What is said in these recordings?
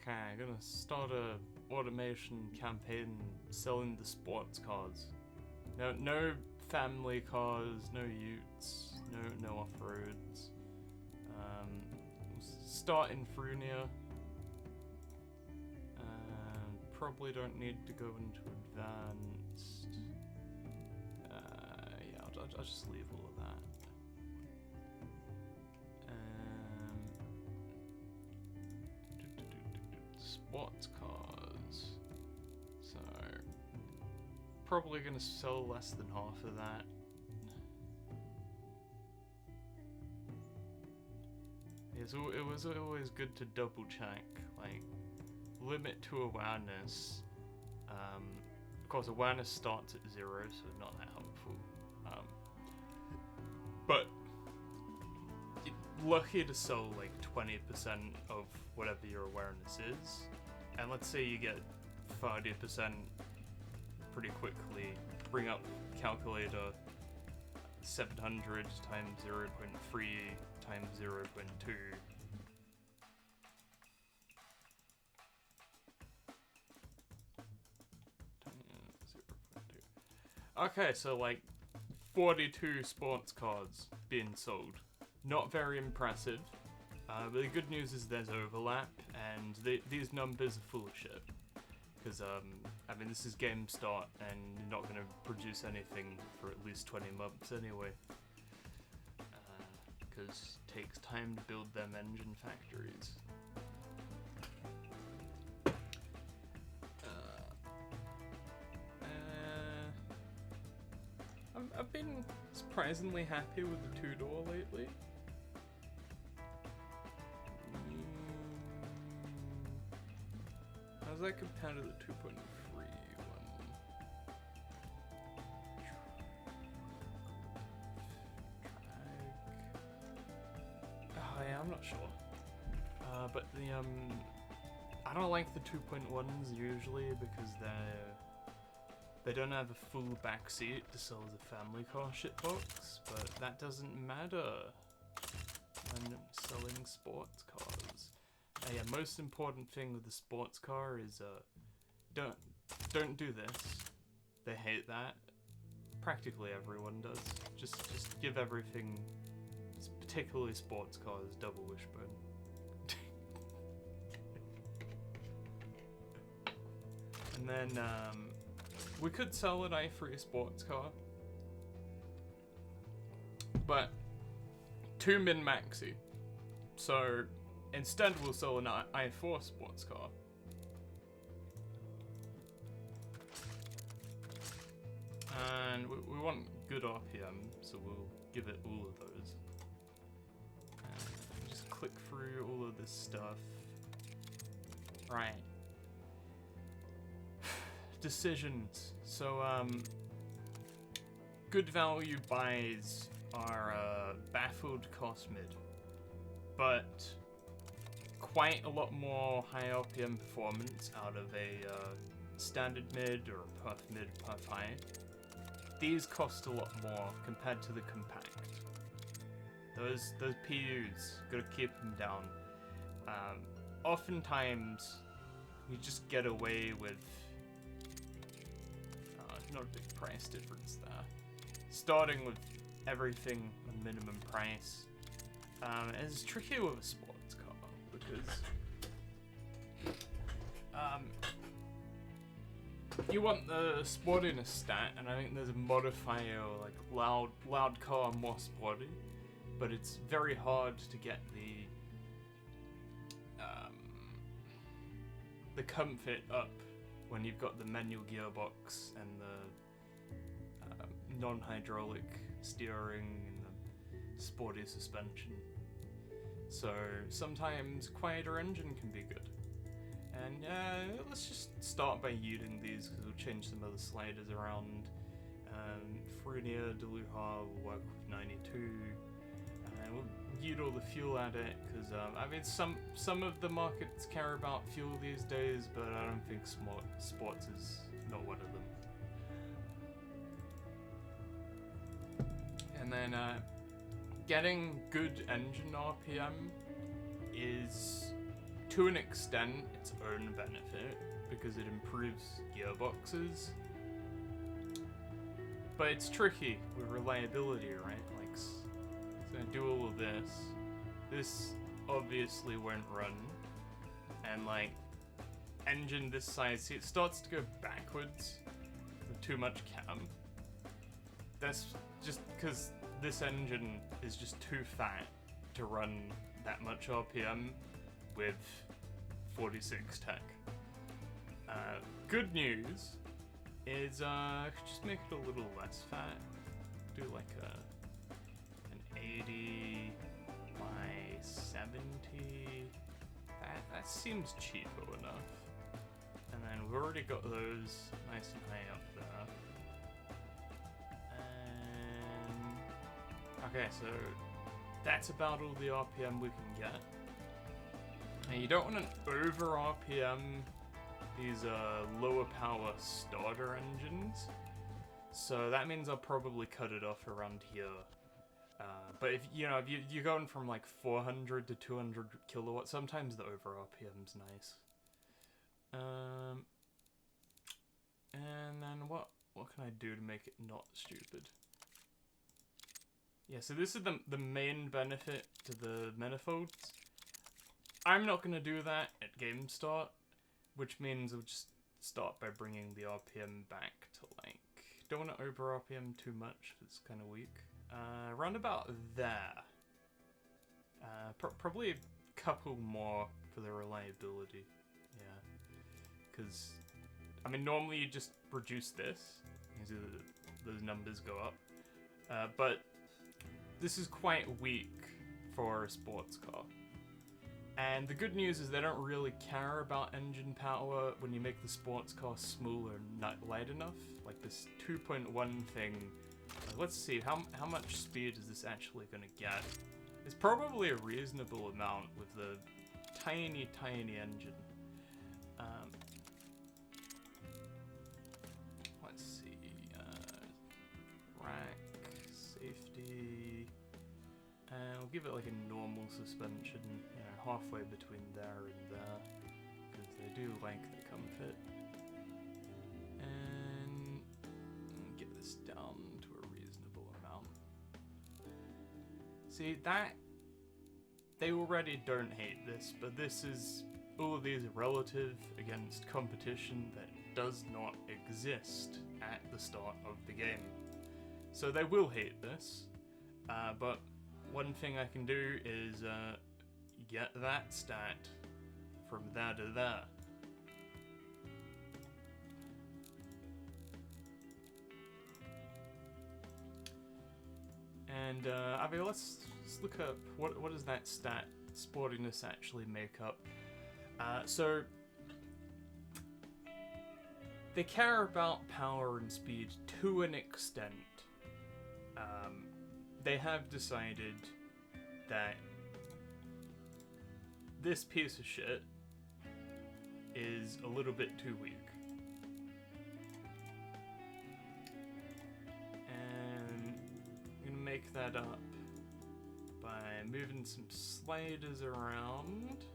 Okay, I'm gonna start a automation campaign selling the sports cars. No family cars, no utes, no off-roads. Start in Frunia. Probably don't need to go into advanced. Yeah, I'll just leave all of that. Sports cars. So probably gonna sell less than half of that. Yeah, so it was always good to double check, like, limit to awareness. Of course, awareness starts at 0, so not that helpful. But lucky to sell like 20% of whatever your awareness is, and let's say you get 30% pretty quickly. Bring up calculator. 700 times 0.3 times 0.2. Okay, so like 42 sports cards being sold. Not very impressive, but the good news is there's overlap, and these numbers are full of shit. Because, I mean, this is game start, and you're not going to produce anything for at least 20 months anyway. Because it takes time to build them engine factories. I've been surprisingly happy with the 2-door lately. How's that compared to the 2.3 one? Oh yeah, I'm not sure. But the I don't like the 2.1s usually because they don't have a full back seat to sell as a family car shitbox, but that doesn't matter when selling sports cars. Yeah, most important thing with the sports car is don't do this. They hate that. Practically everyone does. Just give everything, particularly sports cars, double wishbone. And then we could sell an i3 sports car, but too min-maxy. So instead we'll sell an i4 sports car. And we want good RPM, so we'll give it all of those. And just click through all of this stuff. Right. Decisions. So, good value buys are baffled cost mid, but quite a lot more high RPM performance out of a standard mid or a perf mid, perf high. These cost a lot more compared to the compact. Those PUs, gotta keep them down. Oftentimes, you just get away with not a big price difference there. Starting with everything on minimum price. It's tricky with a sports car because you want the sportiness stat, and I think there's a modifier like loud car more sporty, but it's very hard to get the comfort up when you've got the manual gearbox and the non-hydraulic steering and the sporty suspension. So sometimes quieter engine can be good. And let's just start by using these because we'll change some other sliders around. Frunia, Deluha will work with 92. And we'll use all the fuel at it because I mean some of the markets care about fuel these days, but I don't think sports is not one of them. And then getting good engine RPM is to an extent, its own benefit, because it improves gearboxes. But it's tricky with reliability, right? Like, it's gonna do all of this. This obviously won't run. And like, engine this size, see, it starts to go backwards with too much cam. That's just because this engine is just too fat to run that much RPM with 46 tech. Good news is I could just make it a little less fat. Do like an 80 by 70. That seems cheaper enough. And then we've already got those nice and high up there. Okay, so that's about all the RPM we can get. And you don't want an over RPM these lower power starter engines. So that means I'll probably cut it off around here. But if you're going from like 400 to 200 kilowatts, sometimes the over RPM's nice. And then what can I do to make it not stupid? Yeah, so this is the main benefit to the manifolds. I'm not gonna do that at game start, which means I'll just start by bringing the RPM back to like, don't want to over RPM too much, it's kind of weak. Around about there. Probably a couple more for the reliability, yeah. Because, I mean, normally you just reduce this, those numbers go up. But this is quite weak for a sports car. And the good news is they don't really care about engine power when you make the sports car smaller and not light enough. Like this 2.1 thing. Let's see, how much speed is this actually going to get? It's probably a reasonable amount with the tiny engine. Let's see, rack, safety, and we'll give it like a normal suspension, you know, halfway between there and there, because they do like the comfort. And get this down to a reasonable amount. See, that, they already don't hate this, but this is, all of these are relative against competition that does not exist at the start of the game. So they will hate this, but one thing I can do is get that stat from there to there. And I mean, let's look up what does that stat sportiness actually make up. So they care about power and speed to an extent. They have decided that this piece of shit is a little bit too weak. And I'm gonna make that up by moving some sliders around.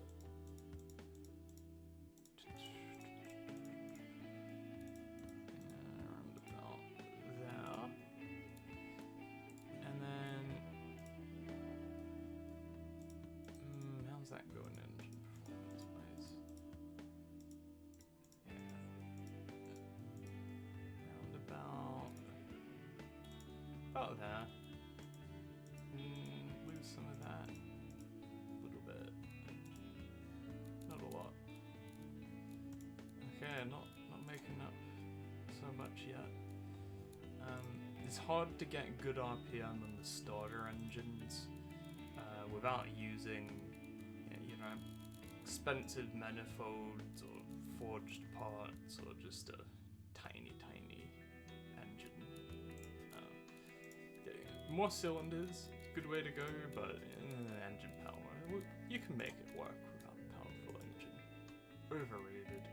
About there. Lose some of that. A little bit. Not a lot. Okay, not making up so much yet. It's hard to get good RPM on the starter engines without using, you know, expensive manifolds or forged parts or just a tiny engine. More cylinders, good way to go, but engine power, you can make it work without a powerful engine. Overrated.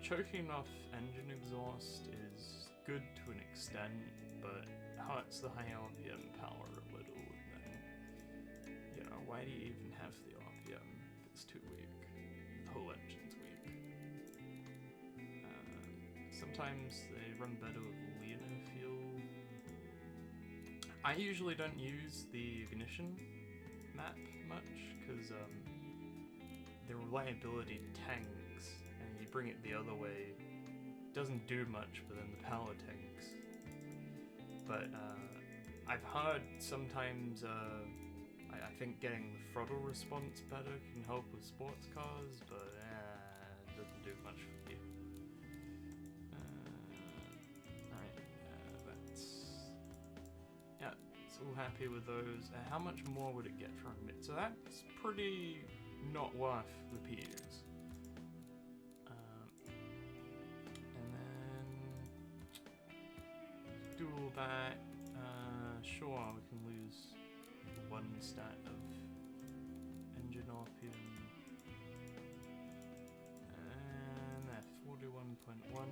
So choking off engine exhaust is good to an extent, but hurts the high RPM power a little, and then, you know, why do you even have the RPM if it's too weak? The whole engine's weak. Sometimes they run better with leaner fuel. I usually don't use the ignition map much, because the reliability tanks, and you bring it the other way, doesn't do much, but then the power tanks. But I've heard sometimes, I think getting the throttle response better can help with sports cars, but it doesn't do much for you. All happy with those. How much more would it get from it? So that's pretty not worth the PUs. And then do all that. Sure, we can lose 1 stat of engine RPM. And that 41.1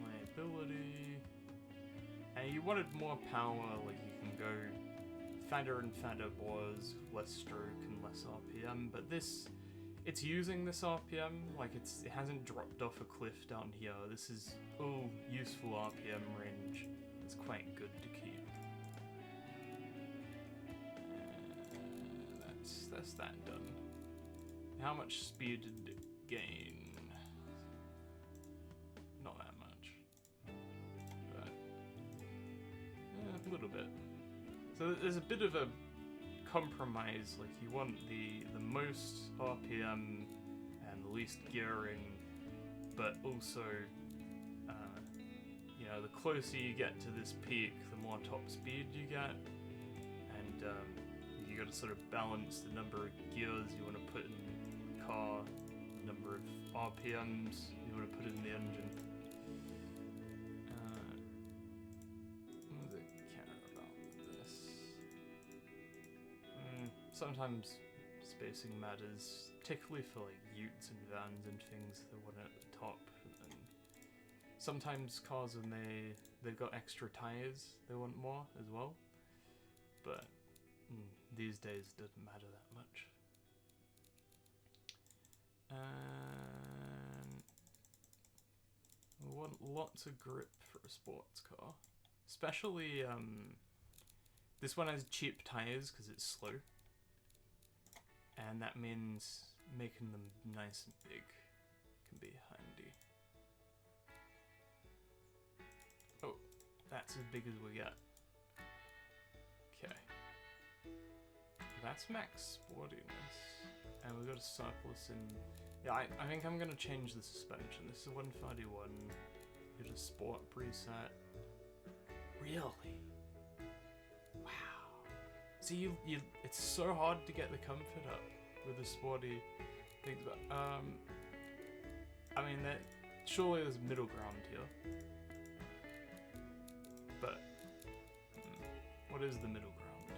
liability. And you wanted more power, like you can go fatter and fatter bores, less stroke and less RPM, but this, it's using this RPM, like it hasn't dropped off a cliff down here. This is all useful RPM range. It's quite good to keep. That's that done. How much speed did it gain? Not that much. A little bit. So there's a bit of a compromise, like you want the most RPM and the least gearing, but also, you know, the closer you get to this peak, the more top speed you get, and you got to sort of balance the number of gears you want to put in the car, the number of RPMs you want to put in the engine. Sometimes spacing matters, particularly for like utes and vans and things that want it at the top. And sometimes cars, when they've got extra tires, they want more as well. But these days it doesn't matter that much. And we want lots of grip for a sports car, especially this one has cheap tires because it's slow. And that means making them nice and big can be handy. Oh, that's as big as we get. Okay. That's max sportiness. And we've got a surplus in... Yeah, I think I'm gonna change the suspension. This is 131. Get a sport preset. Really? Wow. See, you it's so hard to get the comfort up with the sporty things, but I mean, surely there's middle ground here. But what is the middle ground?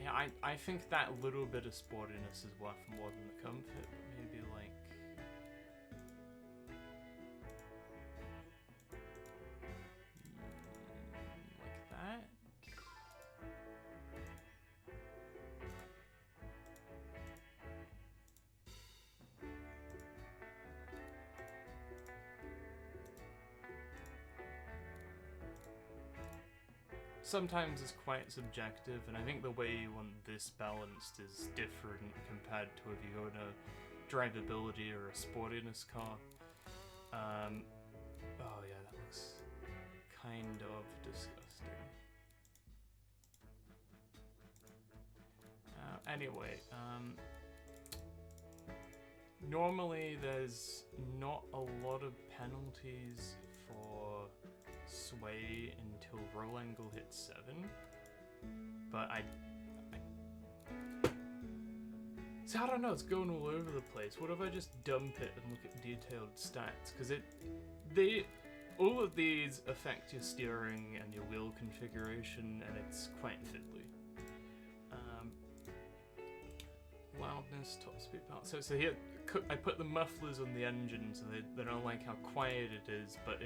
Yeah, I think that little bit of sportiness is worth more than the comfort, but maybe like that. Sometimes it's quite subjective, and I think the way you want this balanced is different compared to if you go in a drivability or a sportiness car. Oh yeah, that looks kind of disgusting. Anyway, normally there's not a lot of penalties for sway until roll angle hits 7, but so I don't know, it's going all over the place. What if I just dump it and look at detailed stats? Because all of these affect your steering and your wheel configuration, and it's quite fiddly. Loudness, top speed, power. So here, I put the mufflers on the engine so they don't like how quiet it is, but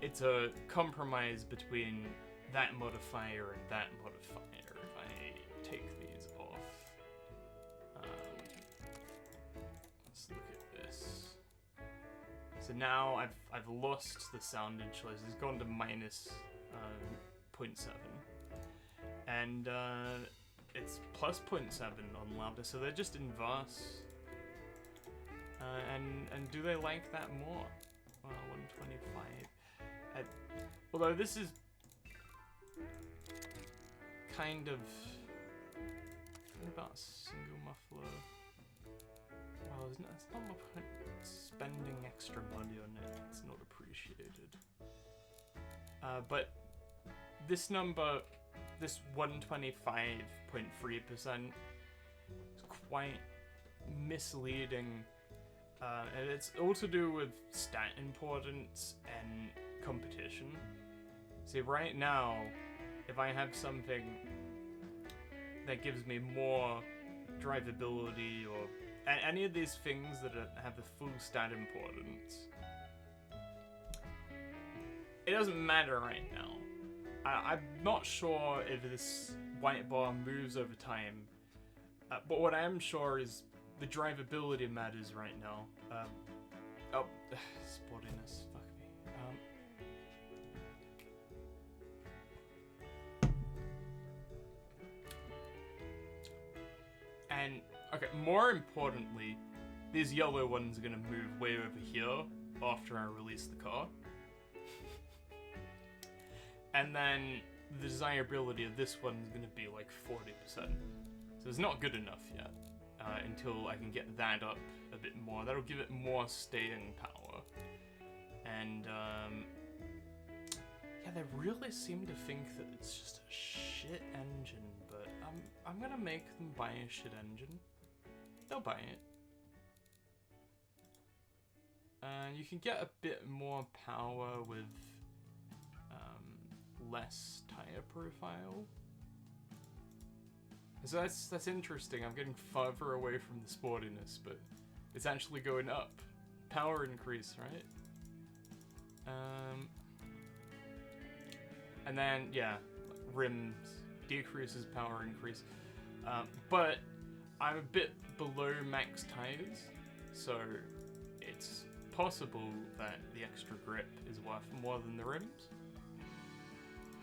it's a compromise between that modifier and that modifier. If I take these off, let's look at this. So now I've lost the sound equalizer. It's gone to minus 0.7, and it's plus 0.7 on louder. So they're just inverse. And do they like that more? 125. Although this is kind of about a single muffler. Well, it's not my point spending extra money on it. It's not appreciated. But this number, this 125.3%, is quite misleading. And it's all to do with stat importance and competition. See, right now, if I have something that gives me more drivability or any of these things that have the full stat importance, it doesn't matter right now. I'm not sure if this white bar moves over time, but what I am sure is the drivability matters right now. Oh, sportiness, fuck me. And, okay, more importantly, these yellow ones are gonna move way over here after I release the car. And then the desirability of this one is gonna be like 40%. So it's not good enough yet. Until I can get that up a bit more. That'll give it more staying power. And, yeah, they really seem to think that it's just a shit engine, but I'm gonna make them buy a shit engine. They'll buy it. You can get a bit more power with, less tire profile. So that's interesting. I'm getting further away from the sportiness, but it's actually going up. Power increase, right? And then, yeah, rims decreases power increase. But I'm a bit below max tires, so it's possible that the extra grip is worth more than the rims.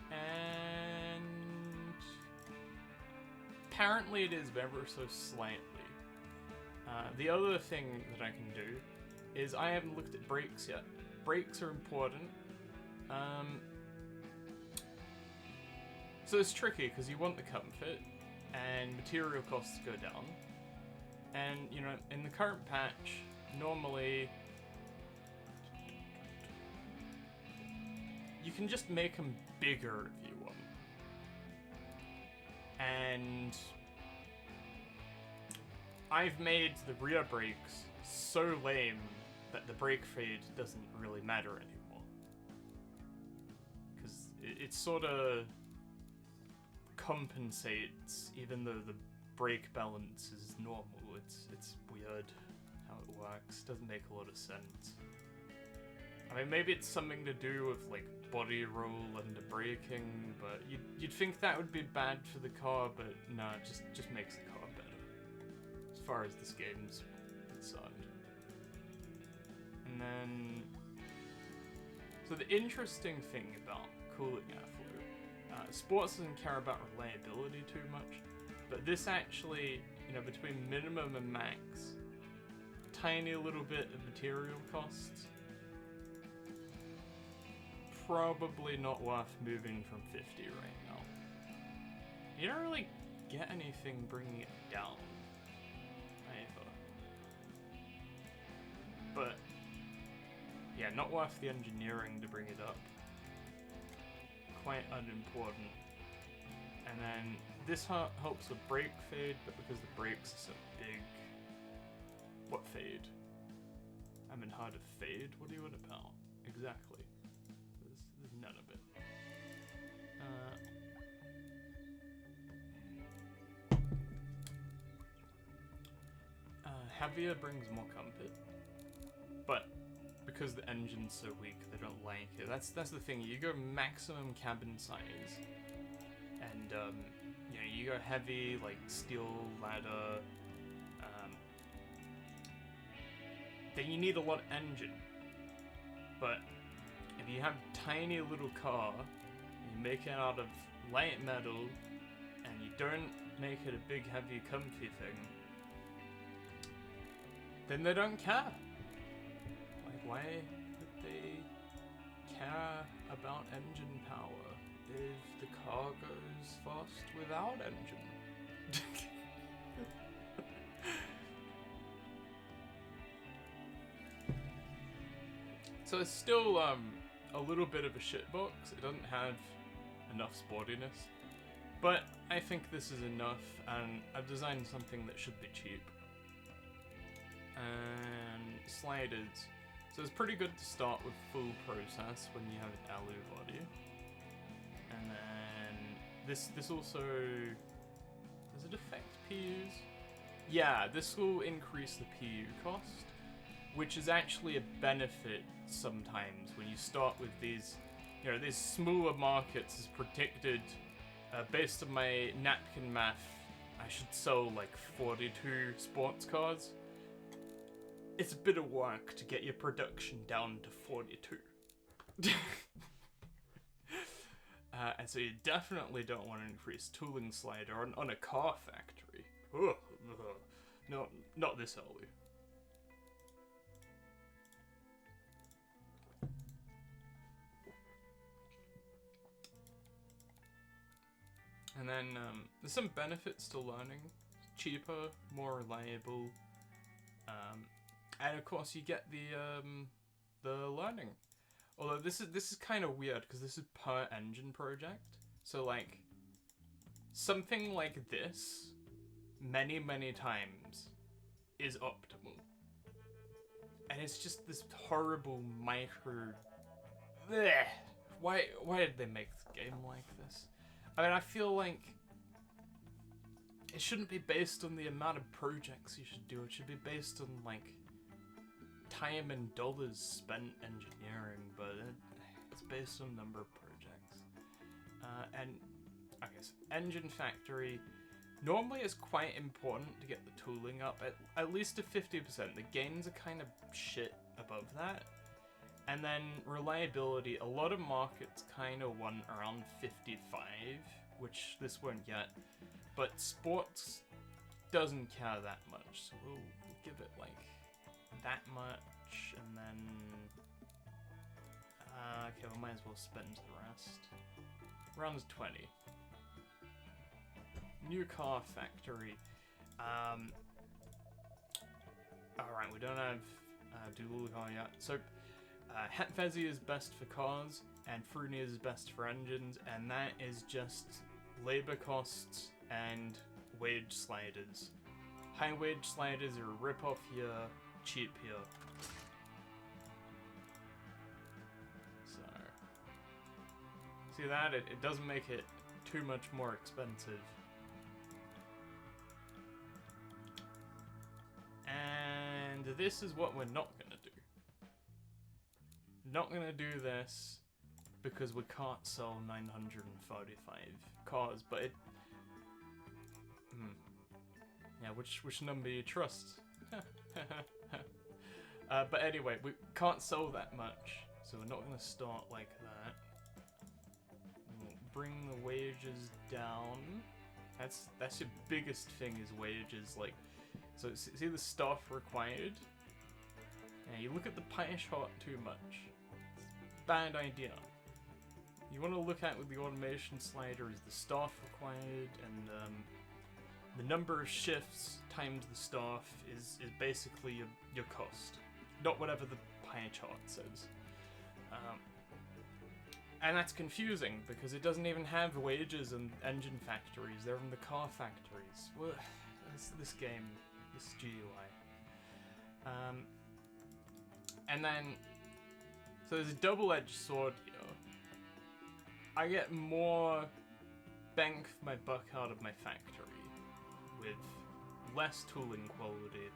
And apparently it is ever so slightly. The other thing that I can do is I haven't looked at brakes yet. Brakes are important. So it's tricky because you want the comfort and material costs go down. And, you know, in the current patch, normally you can just make them bigger if you want. And I've made the rear brakes so lame that the brake fade doesn't really matter anymore. Because it sort of compensates, even though the brake balance is normal. It's weird how it works. Doesn't make a lot of sense. I mean, maybe it's something to do with like body roll under braking, but you'd think that would be bad for the car, but no, it just makes the car better, as far as this game's concerned. And then, so the interesting thing about cooling airflow, sports doesn't care about reliability too much, but this actually, you know, between minimum and max, tiny little bit of material costs. Probably not worth moving from 50 right now. You don't really get anything bringing it down, either. But, yeah, not worth the engineering to bring it up. Quite unimportant. And then, this helps with brake fade, but because the brakes are so big... What fade? I mean, hard to fade? What are you on about? Exactly. None of it. heavier brings more comfort, but because the engine's so weak, they don't like it. That's the thing. You go maximum cabin size, and you know, you go heavy like steel ladder. Then you need a lot of engine. But if you have tiny little car, you make it out of light metal, and you don't make it a big, heavy, comfy thing, then they don't care. Like, why would they care about engine power if the car goes fast without engine? So it's still a little bit of a shitbox. It doesn't have enough sportiness, but I think this is enough, and I've designed something that should be cheap. And sliders. So it's pretty good to start with full process when you have an alloy body. And then this also, does it affect PUs? Yeah, this will increase the PU cost, which is actually a benefit sometimes when you start with these, you know, these smaller markets is predicted, based on my napkin math, I should sell like 42 sports cars. It's a bit of work to get your production down to 42. And so you definitely don't want to increase tooling slider on a car factory. Ugh, ugh. No, not this early. And then there's some benefits to learning. Cheaper, more reliable, and of course you get the learning. Although this is kind of weird because this is per engine project. So like something like this many times is optimal. And it's just this horrible micro. Blech. Why did they make the game like this? I mean, I feel like it shouldn't be based on the amount of projects you should do. It should be based on, like, time and dollars spent engineering, but it's based on number of projects. And, I guess, Engine Factory, normally it's quite important to get the tooling up at least to 50%. The gains are kind of shit above that. And then reliability, a lot of markets kind of want around 55, which this won't get. But sports doesn't care that much, so we'll give it like that much, and then okay, we might as well spend the rest. Round 20. New car factory. Alright, we don't have Doolittle car yet. So Hetfezi is best for cars, and Fruni is best for engines, and that is just labor costs and wage sliders. High wage sliders are a rip-off here, cheap here. So, see that? It doesn't make it too much more expensive. And this is what we're not gonna do. Not gonna do this because we can't sell 945 cars, but it... Yeah, which number you trust? But anyway, we can't sell that much, so we're not gonna start like that. We'll bring the wages down. That's your biggest thing is wages, like... So see the staff required? Yeah, you look at the pie chart too much. It's a bad idea. You want to look at with the automation slider is the staff required, and the number of shifts times the staff is basically your cost, not whatever the pie chart says. And that's confusing because it doesn't even have wages in engine factories. They're in the car factories. Well, this game, this GUI. And then, so there's a double-edged sword here. I get more bang for my buck out of my factory with less tooling quality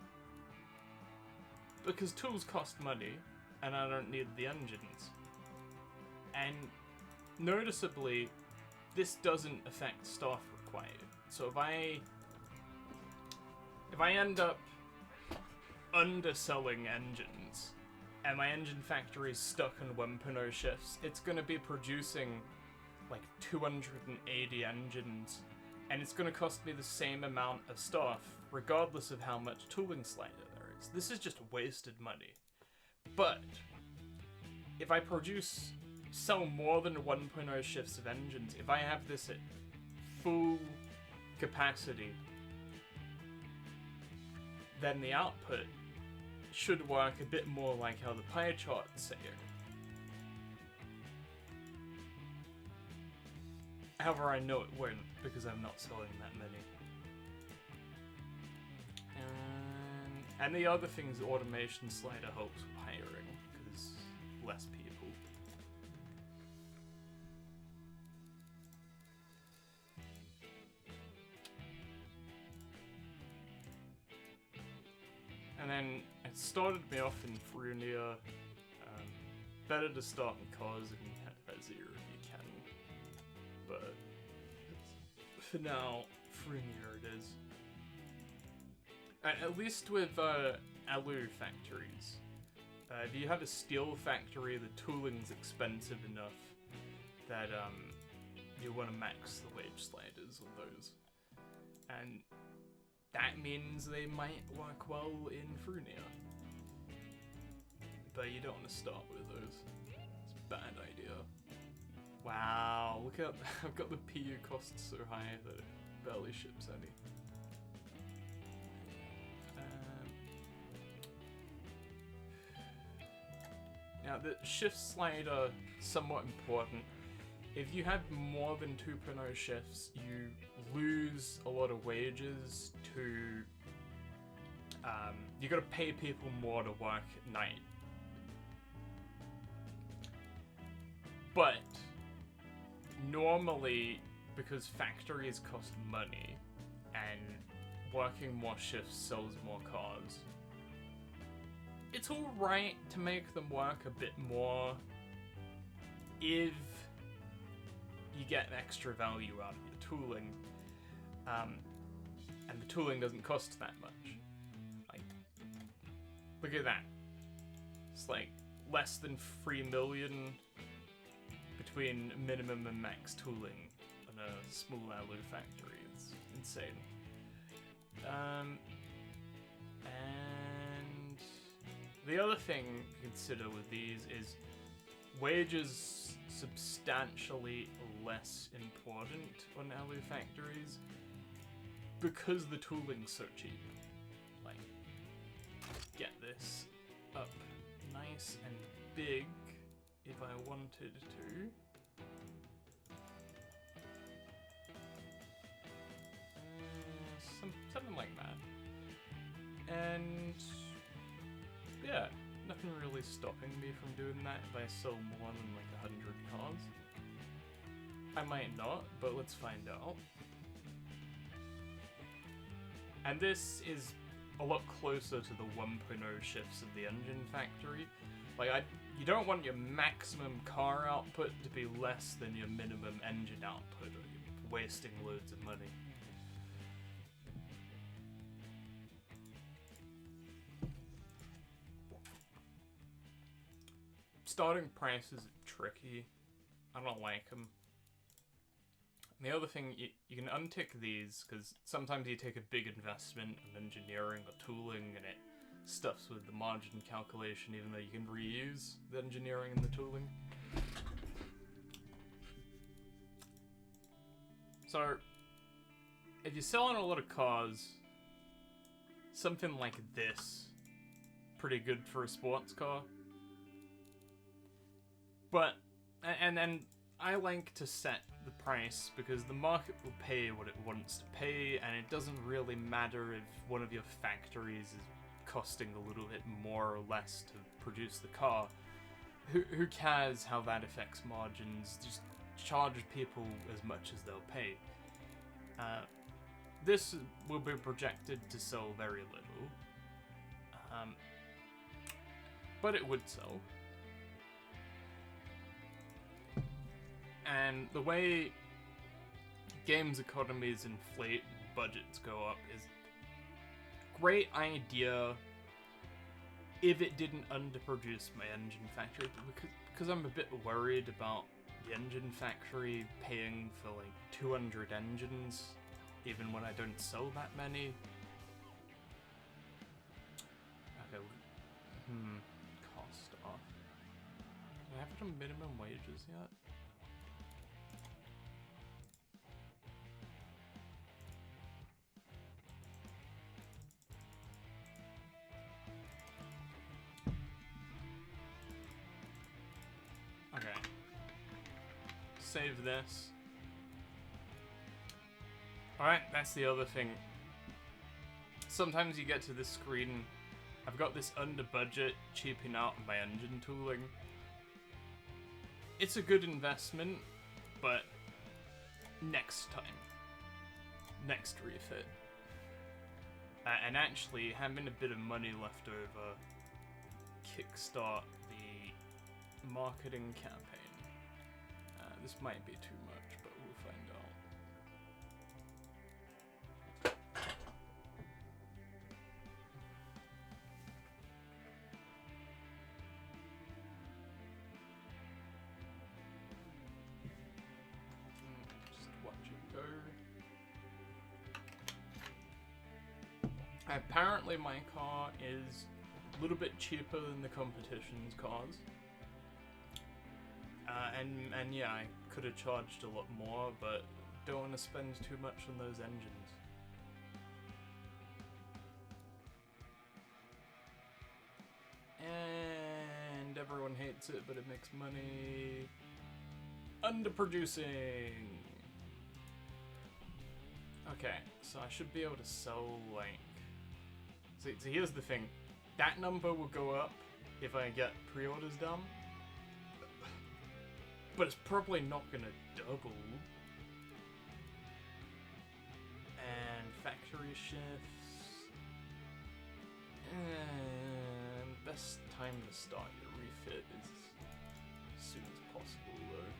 because tools cost money, and I don't need the engines. And noticeably, this doesn't affect staff required. So if I end up underselling engines, and my engine factory is stuck on 1.0 shifts, it's going to be producing like 280 engines, and it's going to cost me the same amount of staff, regardless of how much tooling slider there is. This is just wasted money. But if I sell more than 1.0 shifts of engines, if I have this at full capacity, then the output should work a bit more like how the pie charts say it. However, I know it won't, because I'm not selling that many. And the other thing is the automation slider helps with hiring, because less people. And then it started me off in Frunia. Better to start in cars and have Vezir if you can. But for now, Frunia it is. At least with alu factories. If you have a steel factory, the tooling's expensive enough that you want to max the wage sliders on those. And that means they might work well in Frunia. But you don't want to start with those. It's a bad idea. Wow, look at I've got the PU costs so high that it barely ships any. Now the shift slider, somewhat important. If you have more than 2.0 shifts, you lose a lot of wages to... you gotta pay people more to work at night. But, normally, because factories cost money, and working more shifts sells more cars, it's alright to make them work a bit more if you get extra value out of your tooling, and the tooling doesn't cost that much. Like, look at that. It's like less than 3 million between minimum and max tooling on a small alu factory. It's insane. And the other thing to consider with these is wages substantially less important on alu factories because the tooling's so cheap. Like, get this up nice and big if I wanted to. Something like that. And yeah, nothing really stopping me from doing that if I sell more than like 100 cars. I might not, but let's find out. And this is a lot closer to the 1.0 shifts of the engine factory. Like, you don't want your maximum car output to be less than your minimum engine output, or you're wasting loads of money. Starting prices are tricky. I don't like them. And the other thing, you can untick these, because sometimes you take a big investment in engineering or tooling and it stuffs with the margin calculation, even though you can reuse the engineering and the tooling. So, if you're selling a lot of cars, something like this, pretty good for a sports car. But, and then I like to set the price because the market will pay what it wants to pay, and it doesn't really matter if one of your factories is costing a little bit more or less to produce the car. Who cares how that affects margins? Just charge people as much as they'll pay. This will be projected to sell very little. but it would sell. And the way games economies inflate, budgets go up is great idea if it didn't underproduce my engine factory, because I'm a bit worried about the engine factory paying for like 200 engines even when I don't sell that many. Okay, cost off. Do I have some minimum wages yet? Okay. Save this. Alright, that's the other thing. Sometimes you get to this screen, I've got this under budget, cheaping out my engine tooling. It's a good investment, but next time. Next refit. And actually, having a bit of money left over, kickstart the marketing campaign. This might be too much, but we'll find out. Just watch it go. Apparently my car is a little bit cheaper than the competition's cars. And yeah, I could have charged a lot more, but don't want to spend too much on those engines. And everyone hates it, but it makes money. Underproducing! Okay, so I should be able to sell, like... So here's the thing. That number will go up if I get pre-orders done. But it's probably not gonna double. And factory shifts. And best time to start your refit is as soon as possible, though.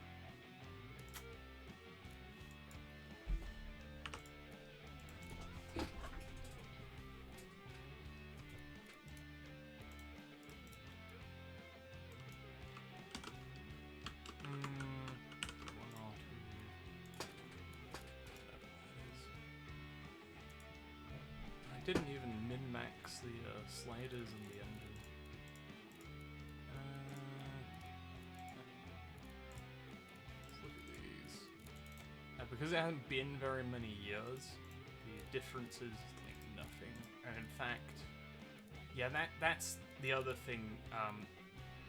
I didn't even min-max the sliders in the engine. Let's look at these. Because it hasn't been very many years, the difference is like nothing. And in fact, yeah, that's the other thing.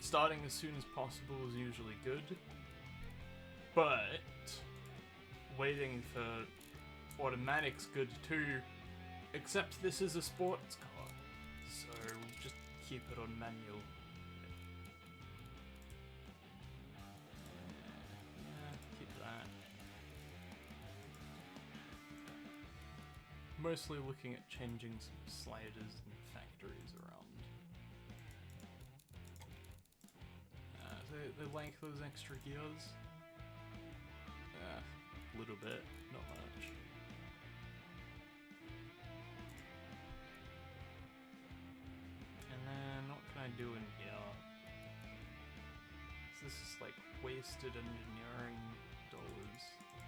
Starting as soon as possible is usually good, but waiting for automatic's good too. Except this is a sports car, so we'll just keep it on manual. Yeah, keep that. Mostly looking at changing some sliders and factories around. They like those extra gears. A little bit, not much. I do in here. So this is like wasted engineering dollars.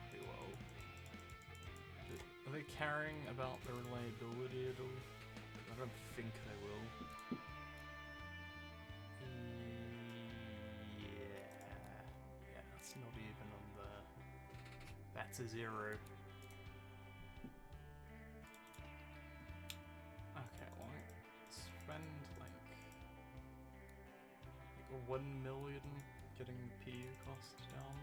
Okay, well, are they caring about the reliability at all? I don't think they will. Yeah, it's not even on the. That's a 0. Okay, well, spend like 1 million getting the PU cost down.